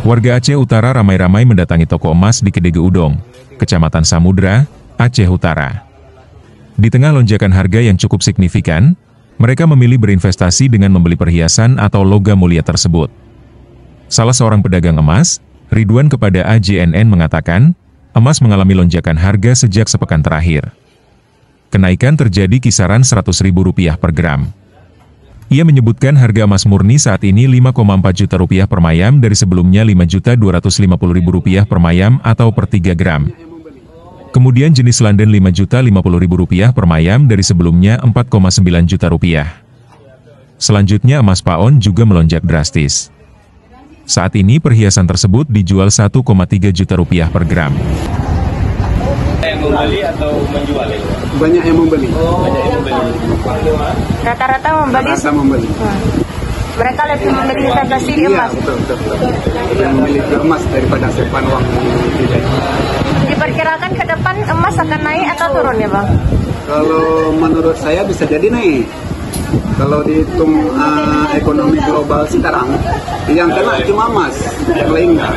Warga Aceh Utara ramai-ramai mendatangi toko emas di Kedege Udong, Kecamatan Samudra, Aceh Utara. Di tengah lonjakan harga yang cukup signifikan, mereka memilih berinvestasi dengan membeli perhiasan atau logam mulia tersebut. Salah seorang pedagang emas, Ridwan, kepada AJNN mengatakan, emas mengalami lonjakan harga sejak sepekan terakhir. Kenaikan terjadi kisaran Rp100.000 per gram. Ia menyebutkan harga emas murni saat ini Rp5,4 juta per mayam dari sebelumnya Rp5.250.000 per mayam atau per 3 gram. Kemudian jenis London Rp5.050.000 per mayam dari sebelumnya Rp4,9 juta. Selanjutnya emas paon juga melonjak drastis. Saat ini perhiasan tersebut dijual Rp1,3 juta per gram. Yang membeli atau menjual? Banyak yang membeli. Banyak yang membeli. Rata-rata membeli. Rata membeli. Mereka lebih memilih investasi di emas. Iya, betul. Lebih memilih ke emas daripada simpan uang tidak. Diperkirakan ke depan emas akan naik atau turun ya Bang? Kalau menurut saya bisa jadi naik. Kalau dihitung ekonomi global sekarang, yang kena cuma emas, yang lain enggak.